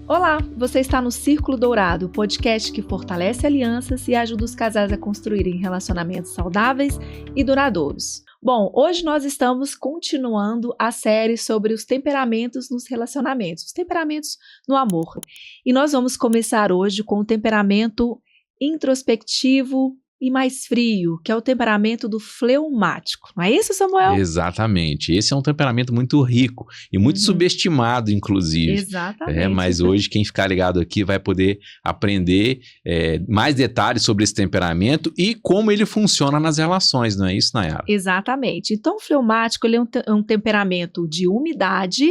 Olá, você está no Círculo Dourado, podcast que fortalece alianças e ajuda os casais a construírem relacionamentos saudáveis e duradouros. Bom, hoje nós estamos continuando a série sobre os temperamentos nos relacionamentos, os temperamentos no amor. E nós vamos começar hoje com o temperamento introspectivo e mais frio, que é o temperamento do fleumático. Não é isso, Samuel? Exatamente. Esse é um temperamento muito rico e muito subestimado, inclusive. Exatamente. Mas hoje quem ficar ligado aqui vai poder aprender mais detalhes sobre esse temperamento e como ele funciona nas relações, não é isso, Nayara? Exatamente. Então, o fleumático ele é um temperamento de umidade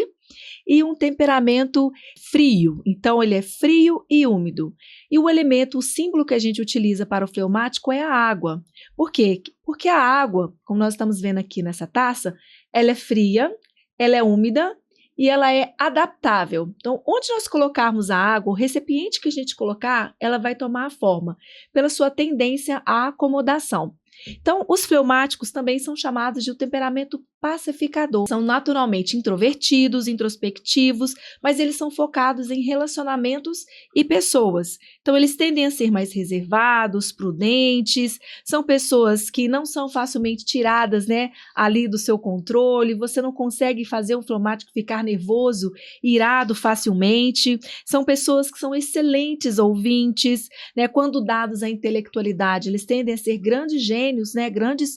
e um temperamento frio. Então, ele é frio e úmido. E o elemento, o símbolo que a gente utiliza para o fleumático é a água. Por quê? Porque a água, como nós estamos vendo aqui nessa taça, ela é fria, ela é úmida e ela é adaptável. Então, onde nós colocarmos a água, o recipiente que a gente colocar, ela vai tomar a forma, pela sua tendência à acomodação. Então, os fleumáticos também são chamados de um temperamento pacificador. São naturalmente introvertidos, introspectivos, mas eles são focados em relacionamentos e pessoas. Então, eles tendem a ser mais reservados, prudentes, são pessoas que não são facilmente tiradas, ali do seu controle. Você não consegue fazer um fleumático ficar nervoso, irado facilmente. São pessoas que são excelentes ouvintes, Quando dados à intelectualidade, eles tendem a ser grandes gênios, grandes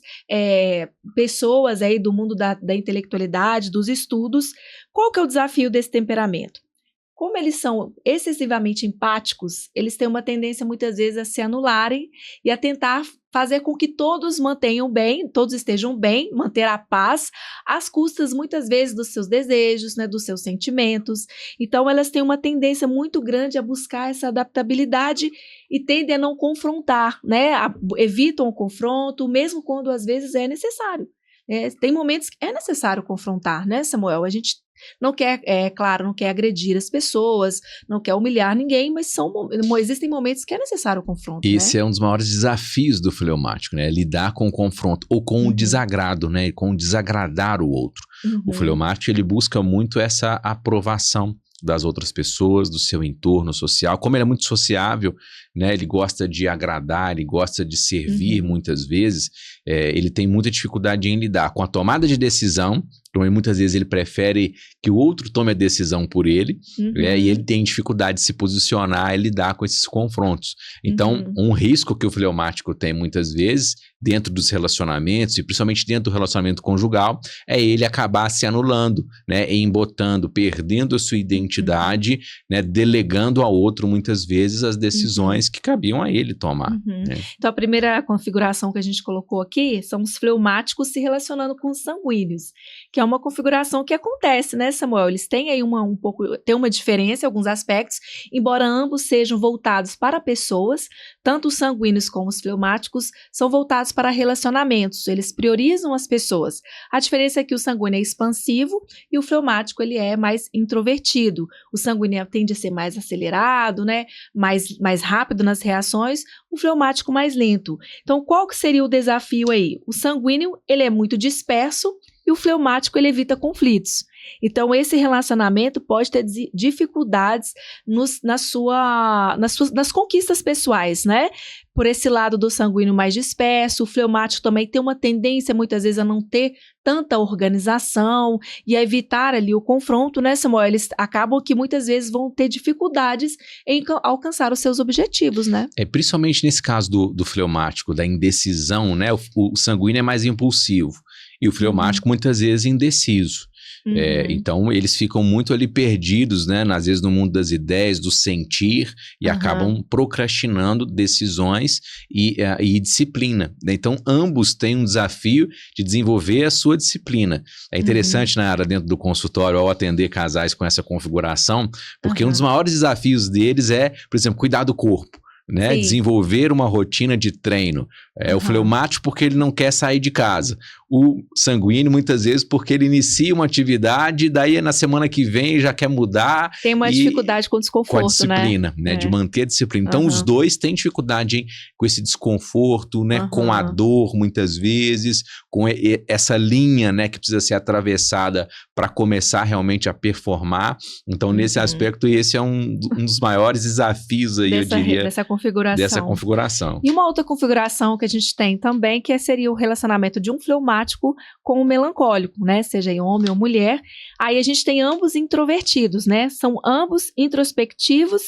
pessoas aí do mundo da intelectualidade, dos estudos. Qual que é o desafio desse temperamento? Como eles são excessivamente empáticos, eles têm uma tendência muitas vezes a se anularem e a tentar fazer com que todos mantenham bem, todos estejam bem, manter a paz, às custas muitas vezes dos seus desejos, dos seus sentimentos. Então elas têm uma tendência muito grande a buscar essa adaptabilidade e tendem a não confrontar, evitam o confronto, mesmo quando às vezes é necessário. Tem momentos que é necessário confrontar, Samuel? A gente não quer, claro, não quer agredir as pessoas, não quer humilhar ninguém, mas existem momentos que é necessário o confronto. Esse é um dos maiores desafios do fleumático, lidar com o confronto ou com o desagrado, com o desagradar o outro. O fleumático, ele busca muito essa aprovação das outras pessoas, do seu entorno social. Como ele é muito sociável, ele gosta de agradar, ele gosta de servir muitas vezes, ele tem muita dificuldade em lidar com a tomada de decisão. Então, muitas vezes ele prefere que o outro tome a decisão por ele, e ele tem dificuldade de se posicionar e lidar com esses confrontos. Então, um risco que o fleumático tem muitas vezes, dentro dos relacionamentos, e principalmente dentro do relacionamento conjugal, é ele acabar se anulando, embotando, perdendo a sua identidade, delegando ao outro muitas vezes as decisões que cabiam a ele tomar. Então, a primeira configuração que a gente colocou aqui são os fleumáticos se relacionando com os sanguíneos, que é uma configuração que acontece, Samuel? Eles têm aí tem uma diferença em alguns aspectos, embora ambos sejam voltados para pessoas, tanto os sanguíneos como os fleumáticos são voltados para relacionamentos, eles priorizam as pessoas. A diferença é que o sanguíneo é expansivo e o fleumático ele é mais introvertido. O sanguíneo tende a ser mais acelerado, mais rápido nas reações, o fleumático mais lento. Então, qual que seria o desafio aí? O sanguíneo ele é muito disperso e o fleumático ele evita conflitos. Então, esse relacionamento pode ter dificuldades nas conquistas pessoais, Por esse lado do sanguíneo mais disperso, o fleumático também tem uma tendência, muitas vezes, a não ter tanta organização e a evitar ali o confronto, Samuel? Eles acabam que muitas vezes vão ter dificuldades em alcançar os seus objetivos, Principalmente nesse caso do fleumático, da indecisão, o sanguíneo é mais impulsivo e o fleumático muitas vezes indeciso. Então, eles ficam muito ali perdidos, às vezes no mundo das ideias, do sentir, e acabam procrastinando decisões e disciplina. Então, ambos têm um desafio de desenvolver a sua disciplina. É interessante, Nayara, dentro do consultório, ao atender casais com essa configuração, porque um dos maiores desafios deles é, por exemplo, cuidar do corpo. Desenvolver uma rotina de treino. O fleumático porque ele não quer sair de casa. o sanguíneo, muitas vezes, porque ele inicia uma atividade, daí na semana que vem já quer mudar. Tem uma dificuldade com o desconforto, com a disciplina, né? De manter a disciplina. Então, os dois têm dificuldade com esse desconforto, né? Com a dor, muitas vezes, com essa linha, né? Que precisa ser atravessada para começar realmente a performar. Então, nesse aspecto, esse é um dos maiores desafios aí, eu diria, dessa configuração. E uma outra configuração que a gente tem também, que seria o relacionamento de um fleumático com o melancólico, né? Seja em homem ou mulher. Aí a gente tem ambos introvertidos, né? São ambos introspectivos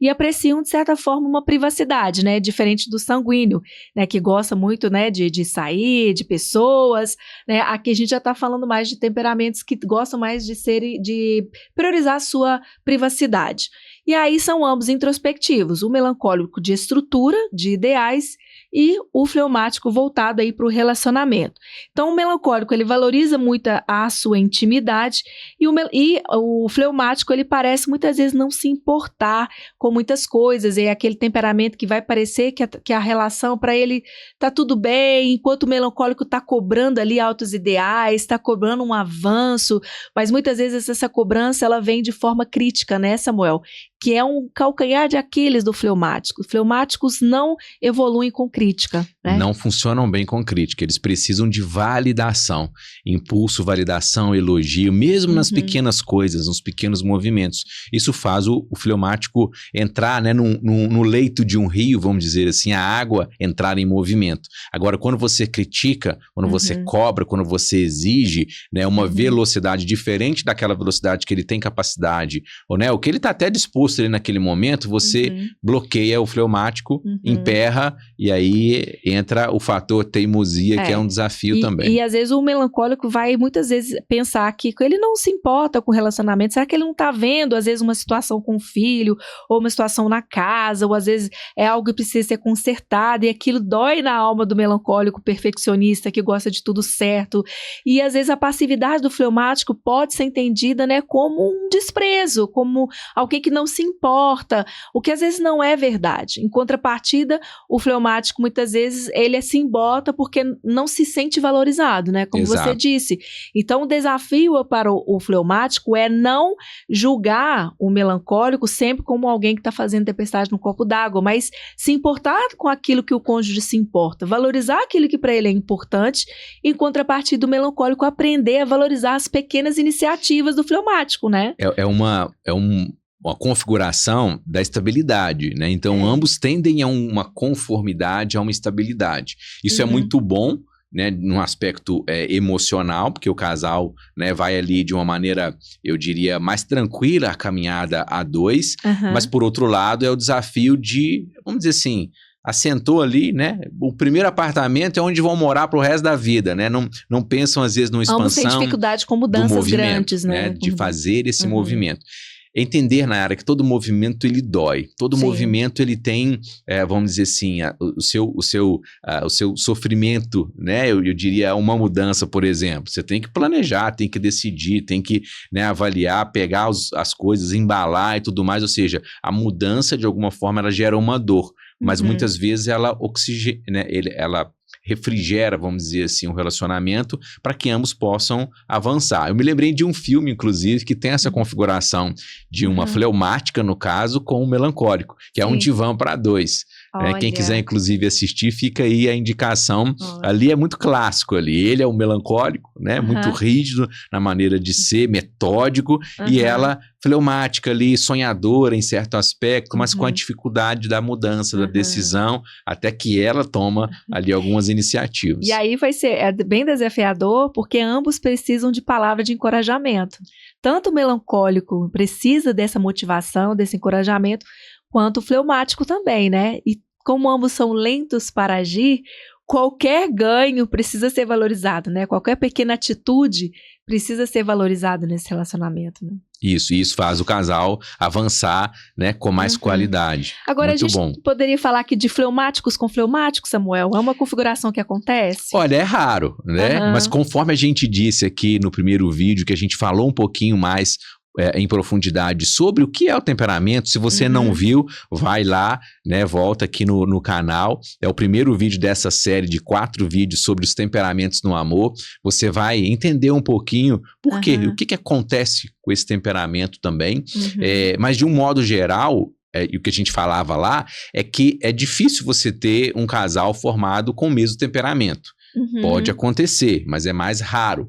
e apreciam, de certa forma, uma privacidade, né? Diferente do sanguíneo, né? Que gosta muito, né? De sair, de pessoas, né? Aqui a gente já está falando mais de temperamentos que gostam mais de priorizar a sua privacidade. E aí são ambos introspectivos, o melancólico de estrutura, de ideais, e o fleumático voltado aí para o relacionamento. Então, o melancólico, ele valoriza muito a sua intimidade e o fleumático, ele parece muitas vezes não se importar com muitas coisas, é aquele temperamento que vai parecer que a relação para ele tá tudo bem, enquanto o melancólico está cobrando ali altos ideais, está cobrando um avanço, mas muitas vezes essa cobrança, ela vem de forma crítica, né, Samuel? Que é um calcanhar de Aquiles do fleumático. Os fleumáticos não evoluem com crítica, né? Não funcionam bem com crítica, eles precisam de validação, impulso, validação, elogio, mesmo nas pequenas coisas, nos pequenos movimentos. Isso faz o fleumático entrar, né, no leito de um rio, vamos dizer assim, a água entrar em movimento. Agora, quando você critica, quando você cobra, quando você exige, né, uma velocidade diferente daquela velocidade que ele tem capacidade, ou, né, o que ele está até disposto ali naquele momento, você bloqueia o fleumático, emperra, e aí entra o fator teimosia, que é um desafio também. E às vezes o melancólico vai muitas vezes pensar que ele não se importa com o relacionamento, será que ele não está vendo às vezes uma situação com o filho, ou uma situação na casa, ou às vezes é algo que precisa ser consertado, e aquilo dói na alma do melancólico perfeccionista, que gosta de tudo certo, e às vezes a passividade do fleumático pode ser entendida, né, como um desprezo, como alguém que não se importa, o que às vezes não é verdade. Em contrapartida, o fleumático muitas vezes ele se embota porque não se sente valorizado, né? Como você disse. Então, o desafio para o fleumático é não julgar o melancólico sempre como alguém que está fazendo tempestade no copo d'água, mas se importar com aquilo que o cônjuge se importa, valorizar aquilo que para ele é importante, em contrapartida, o melancólico aprender a valorizar as pequenas iniciativas do fleumático, né? É uma configuração da estabilidade, né? Então, ambos tendem a uma conformidade, a uma estabilidade. Isso é muito bom, né, num aspecto emocional, porque o casal, né, vai ali de uma maneira, eu diria, mais tranquila a caminhada a dois, mas por outro lado é o desafio de, vamos dizer assim, assentou ali, né? O primeiro apartamento é onde vão morar pro resto da vida, né? Não pensam às vezes numa expansão. Ambos têm dificuldade com mudanças grandes, né? De fazer esse movimento. Entender, Nayara, que todo movimento ele dói, todo movimento ele tem, vamos dizer assim, o seu sofrimento, né? Eu diria uma mudança, por exemplo. Você tem que planejar, tem que decidir, tem que, né, avaliar, pegar as coisas, embalar e tudo mais. Ou seja, a mudança de alguma forma ela gera uma dor, mas muitas vezes ela oxigena, né? Ela refrigera, vamos dizer assim, um relacionamento para que ambos possam avançar. Eu me lembrei de um filme, inclusive, que tem essa configuração de uma fleumática, no caso, com um melancólico, que é um divã para dois. Né? Quem quiser, inclusive, assistir, fica aí a indicação. Ali é muito clássico ali. Ele é um melancólico, né? Muito rígido na maneira de ser, metódico, e ela fleumática ali, sonhadora em certo aspecto, mas com a dificuldade da mudança, da decisão, até que ela toma ali algumas iniciativas. E aí vai ser bem desafiador, porque ambos precisam de palavra de encorajamento. Tanto o melancólico precisa dessa motivação, desse encorajamento, quanto o fleumático também, né? E como ambos são lentos para agir, qualquer ganho precisa ser valorizado, né? Qualquer pequena atitude precisa ser valorizado nesse relacionamento, né? Isso faz o casal avançar, né, com mais qualidade. Agora, muito a gente bom. Poderia falar aqui de fleumáticos com fleumáticos, Samuel? É uma configuração que acontece? Olha, é raro, né? Mas conforme a gente disse aqui no primeiro vídeo, que a gente falou um pouquinho mais em profundidade sobre o que é o temperamento. Se você não viu, vai lá, né, volta aqui no canal. É o primeiro vídeo dessa série de 4 vídeos sobre os temperamentos no amor. Você vai entender um pouquinho por quê, o que acontece com esse temperamento também. Mas de um modo geral, e o que a gente falava lá, é que é difícil você ter um casal formado com o mesmo temperamento. Pode acontecer, mas é mais raro.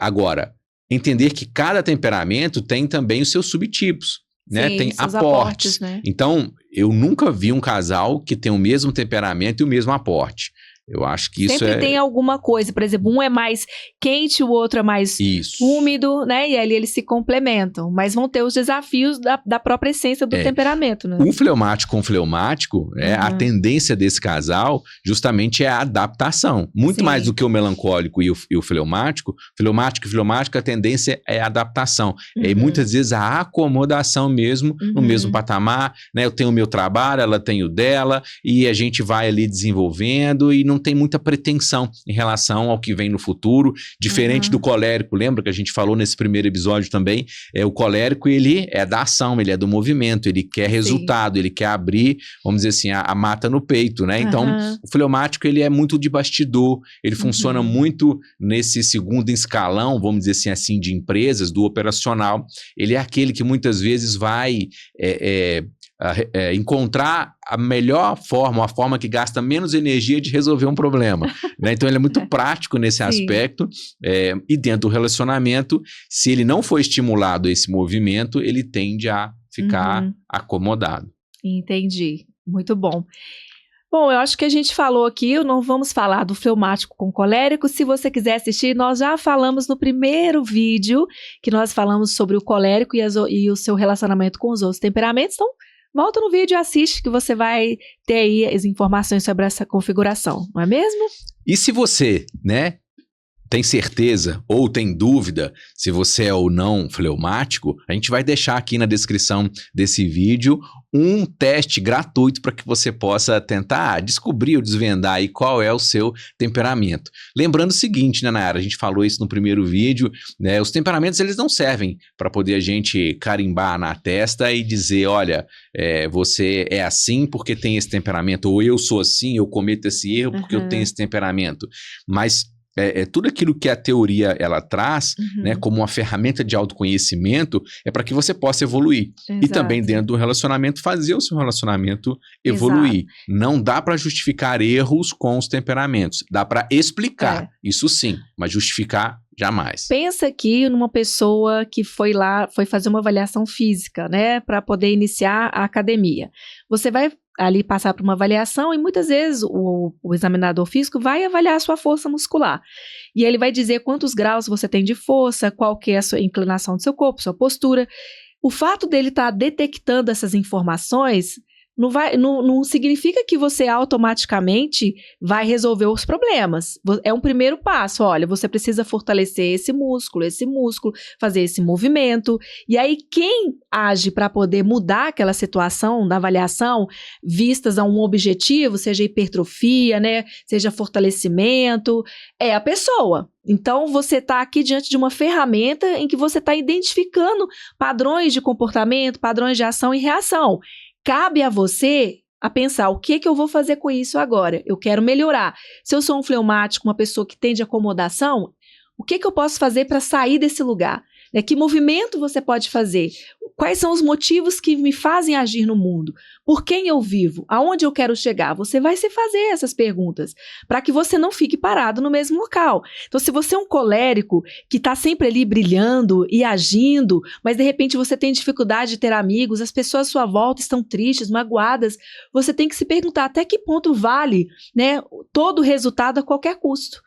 Agora, entender que cada temperamento tem também os seus subtipos, né? Sim, Tem seus aportes. né? Então, eu nunca vi um casal que tem o mesmo temperamento e o mesmo aporte. Eu acho que isso Sempre tem alguma coisa, por exemplo, um é mais quente, o outro é mais úmido, né? E ali eles se complementam, mas vão ter os desafios da própria essência do temperamento, né? Um fleumático com fleumático, a tendência desse casal justamente é a adaptação. Muito mais do que o melancólico e o fleumático. Fleumático e fleumático, a tendência é a adaptação. E muitas vezes a acomodação mesmo, no mesmo patamar, né? Eu tenho o meu trabalho, ela tem o dela, e a gente vai ali desenvolvendo e não tem muita pretensão em relação ao que vem no futuro, diferente do colérico. Lembra que a gente falou nesse primeiro episódio também? O colérico, ele é da ação, ele é do movimento, ele quer resultado, ele quer abrir, vamos dizer assim, a mata no peito, né? Então, o fleumático, ele é muito de bastidor, ele funciona muito nesse segundo escalão, vamos dizer assim, de empresas, do operacional. Ele é aquele que muitas vezes vai encontrar a melhor forma, a forma que gasta menos energia de resolver um problema, né? Então ele é muito prático nesse aspecto, e dentro do relacionamento, se ele não for estimulado a esse movimento, ele tende a ficar acomodado. Entendi, muito bom. Bom, eu acho que a gente falou aqui, não vamos falar do fleumático com colérico. Se você quiser assistir, nós já falamos no primeiro vídeo, que nós falamos sobre o colérico e o seu relacionamento com os outros temperamentos. Então, volta no vídeo e assiste, que você vai ter aí as informações sobre essa configuração, não é mesmo? E se você, né, tem certeza ou tem dúvida se você é ou não fleumático, a gente vai deixar aqui na descrição desse vídeo um teste gratuito para que você possa tentar descobrir ou desvendar aí qual é o seu temperamento. Lembrando o seguinte, né, Nayara, a gente falou isso no primeiro vídeo, né, os temperamentos, eles não servem para poder a gente carimbar na testa e dizer, olha, você é assim porque tem esse temperamento, ou eu sou assim, eu cometo esse erro porque eu tenho esse temperamento. Mas tudo aquilo que a teoria ela traz, né, como uma ferramenta de autoconhecimento, é para que você possa evoluir. E também dentro do relacionamento, fazer o seu relacionamento evoluir. Não dá para justificar erros com os temperamentos. Dá para explicar, isso sim, mas justificar jamais. Pensa aqui numa pessoa que foi fazer uma avaliação física, né, para poder iniciar a academia. Você vai ali passar por uma avaliação e muitas vezes o examinador físico vai avaliar a sua força muscular. E ele vai dizer quantos graus você tem de força, qual que é a sua inclinação do seu corpo, sua postura. O fato dele estar detectando essas informações não significa que você automaticamente vai resolver os problemas. É um primeiro passo. Olha, você precisa fortalecer esse músculo, fazer esse movimento. E aí, quem age para poder mudar aquela situação da avaliação, vistas a um objetivo, seja hipertrofia, né, seja fortalecimento, é a pessoa. Então, você está aqui diante de uma ferramenta em que você está identificando padrões de comportamento, padrões de ação e reação. Cabe a você a pensar, o que eu vou fazer com isso agora? Eu quero melhorar. Se eu sou um fleumático, uma pessoa que tende acomodação, o que eu posso fazer para sair desse lugar? Que movimento você pode fazer? Quais são os motivos que me fazem agir no mundo? Por quem eu vivo? Aonde eu quero chegar? Você vai se fazer essas perguntas para que você não fique parado no mesmo local. Então, se você é um colérico que está sempre ali brilhando e agindo, mas de repente você tem dificuldade de ter amigos, as pessoas à sua volta estão tristes, magoadas, você tem que se perguntar até que ponto vale, né, todo o resultado a qualquer custo.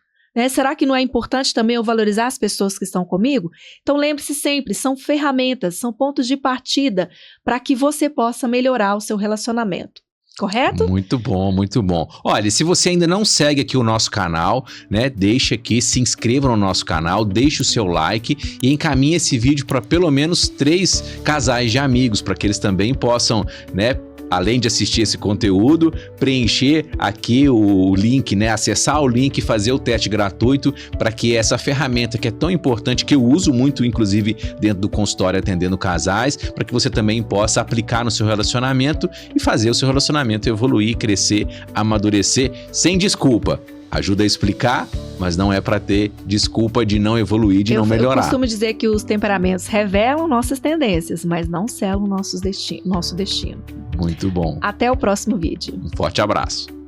Será que não é importante também eu valorizar as pessoas que estão comigo? Então lembre-se sempre, são ferramentas, são pontos de partida para que você possa melhorar o seu relacionamento. Correto? Muito bom, muito bom. Olha, se você ainda não segue aqui o nosso canal, né, deixa aqui, se inscreva no nosso canal, deixe o seu like e encaminhe esse vídeo para pelo menos 3 casais de amigos, para que eles também possam, né, além de assistir esse conteúdo, preencher aqui o link, né? Acessar o link e fazer o teste gratuito para que essa ferramenta que é tão importante, que eu uso muito, inclusive, dentro do consultório atendendo casais, para que você também possa aplicar no seu relacionamento e fazer o seu relacionamento evoluir, crescer, amadurecer, sem desculpa. Ajuda a explicar, mas não é para ter desculpa de não evoluir, de não melhorar. Eu costumo dizer que os temperamentos revelam nossas tendências, mas não selam nosso destino. Muito bom. Até o próximo vídeo. Um forte abraço.